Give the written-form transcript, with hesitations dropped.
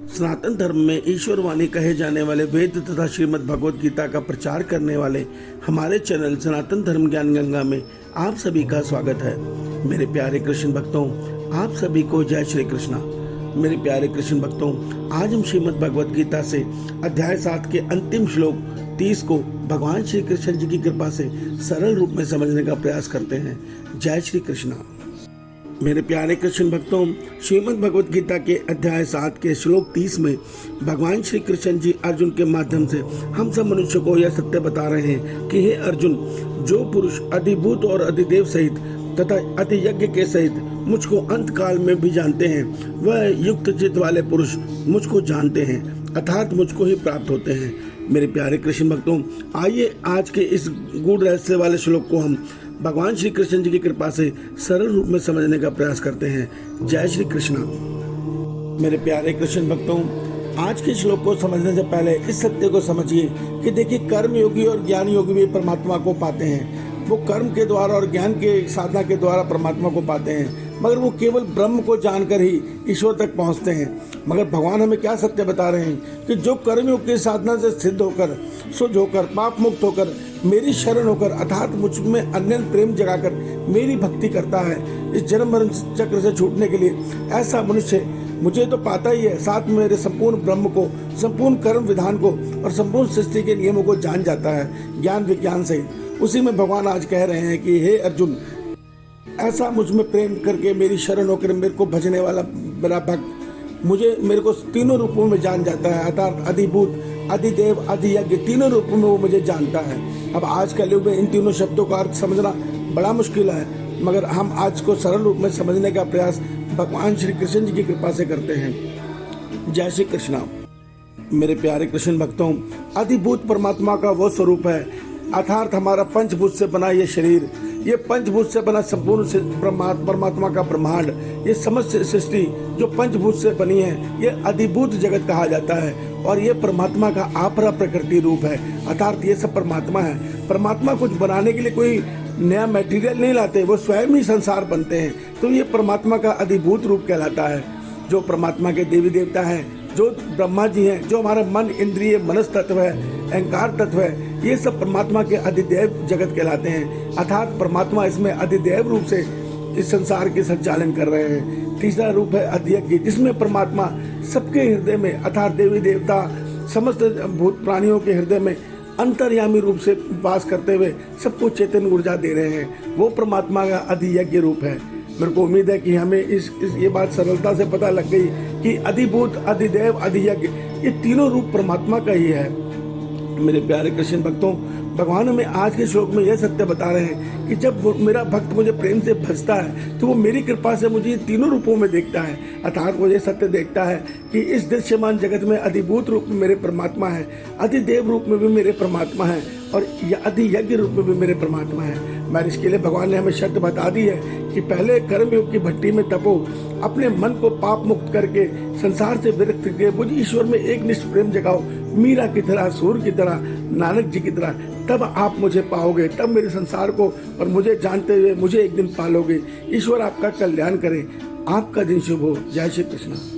सनातन धर्म में ईश्वर वाणी कहे जाने वाले वेद तथा श्रीमद् भगवत गीता का प्रचार करने वाले हमारे चैनल सनातन धर्म ज्ञान गंगा में आप सभी का स्वागत है। मेरे प्यारे कृष्ण भक्तों, आप सभी को जय श्री कृष्णा। मेरे प्यारे कृष्ण भक्तों, आज हम श्रीमद् भगवत गीता से अध्याय 7 के अंतिम श्लोक 30 को भगवान श्री कृष्ण जी की कृपा से सरल रूप में समझने का प्रयास करते हैं। जय श्री कृष्णा। मेरे प्यारे कृष्ण भक्तों, श्रीमद् भगवत गीता के अध्याय 7 के श्लोक 30 में भगवान श्री कृष्ण जी अर्जुन के माध्यम से हम सब मनुष्य को यह सत्य बता रहे हैं कि हे अर्जुन, जो पुरुष अधिभूत और अधिदेव सहित तथा अति यज्ञ के सहित मुझको अंत काल में भी जानते हैं, वह युक्त चित्त वाले पुरुष मुझको जानते हैं, अर्थात मुझको ही प्राप्त होते हैं। मेरे प्यारे कृष्ण भक्तों, आइए आज के इस गूढ़ रहस्य वाले श्लोक को हम भगवान श्री कृष्ण जी की कृपा से सरल रूप में समझने का प्रयास करते हैं। जय श्री कृष्णा। मेरे प्यारे कृष्ण भक्तों, आज के श्लोक को समझने से पहले इस सत्य को समझिए कि देखिए, कर्म योगी और ज्ञान योगी भी परमात्मा को पाते हैं। वो कर्म के द्वारा और ज्ञान के साधना के द्वारा परमात्मा को पाते हैं, मगर वो केवल ब्रह्म को जानकर ही ईश्वर तक पहुंचते हैं। मगर भगवान हमें क्या सत्य बता रहे हैं कि जो कर्मयोग की साधना से सिद्ध होकर, शुद्ध होकर, पाप मुक्त होकर, मेरी शरण होकर, अर्थात मुझ में अनन्य प्रेम जगाकर मेरी भक्ति करता है, इस जन्म मरण चक्र से छूटने के लिए, ऐसा मनुष्य मुझे तो पाता ही है, साथ में मेरे संपूर्ण ब्रह्म को, संपूर्ण कर्म विधान को और संपूर्ण सृष्टि के नियमों को जान जाता है, ज्ञान विज्ञान सहित। उसी में भगवान आज कह रहे हैं कि हे अर्जुन, ऐसा मुझ में प्रेम करके मेरी शरण होकर मेरे को भजने वाला मेरा भक्त मेरे को तीनों रूपों में जान जाता है, अर्थात अधिभूत, अधिदेव, अधियज्ञ, तीनों रूपों में वो मुझे जानता है। अब आज के युग में इन तीनों शब्दों का अर्थ समझना बड़ा मुश्किल है, मगर हम आज को सरल रूप में समझने का प्रयास भगवान श्री कृष्ण जी की कृपा से करते हैं। जय श्री कृष्णा। मेरे प्यारे कृष्ण भक्तों, अधिभूत परमात्मा का वो स्वरूप है, अर्थात हमारा पंचभूत से बना ये शरीर, ये पंचभूत से बना संपूर्ण परमात्मा का ब्रह्मांड, ये समस्त सृष्टि जो पंचभूत से बनी है, ये अधिभूत जगत कहा जाता है। और ये परमात्मा का आपरा प्रकृति रूप है, अर्थात ये सब परमात्मा है। परमात्मा कुछ बनाने के लिए कोई नया मटेरियल नहीं लाते, वो स्वयं ही संसार बनते हैं। तो ये परमात्मा का अधिभूत रूप कहलाता है। जो परमात्मा के देवी देवता हैं, जो ब्रह्मा जी हैं, जो हमारा मन, इंद्रिय, मनस तत्व है, अहंकार तत्व है, ये सब परमात्मा के अधिदेव जगत कहलाते हैं। अर्थात परमात्मा इसमें अधिदेव रूप से इस संसार के संचालन कर रहे हैं। तीसरा रूप है अधियज्ञ, जिसमें परमात्मा सबके हृदय में, अर्थात देवी देवता, समस्त भूत प्राणियों के हृदय में अंतर्यामी रूप से वास करते हुए सबको चेतन ऊर्जा दे रहे हैं। वो परमात्मा का अधियज्ञ रूप है। मेरे को उम्मीद है कि हमें ये बात सरलता से पता लग गई कि अधिभूत, अधिदेव, अधियज्ञ, ये तीनों रूप परमात्मा का ही है। मेरे प्यारे कृष्ण भक्तों, भगवान हमें आज के श्लोक में यह सत्य बता रहे हैं कि जब मेरा भक्त मुझे प्रेम से भजता है तो वो मेरी कृपा से मुझे तीनों रूपों में देखता है, अर्थात वो ये सत्य देखता है कि इस दृश्यमान जगत में अधिभूत रूप में मेरे परमात्मा है, अधिदेव रूप में भी मेरे परमात्मा है और अधियज्ञ रूप में भी मेरे परमात्मा है। मैं इसके लिए भगवान ने हमें शर्त बता दी है कि पहले कर्मयोग की भट्टी में तपो, अपने मन को पाप मुक्त करके संसार से विरक्त करके मुझ ईश्वर में एक निष्ठ प्रेम जगाओ, मीरा की तरह, सूर्य की तरह, नानक जी की तरह, तब आप मुझे पाओगे, तब मेरे संसार को और मुझे जानते हुए मुझे एक दिन पालोगे। ईश्वर आपका कल्याण करे, आपका दिन शुभ हो। जय श्री कृष्ण।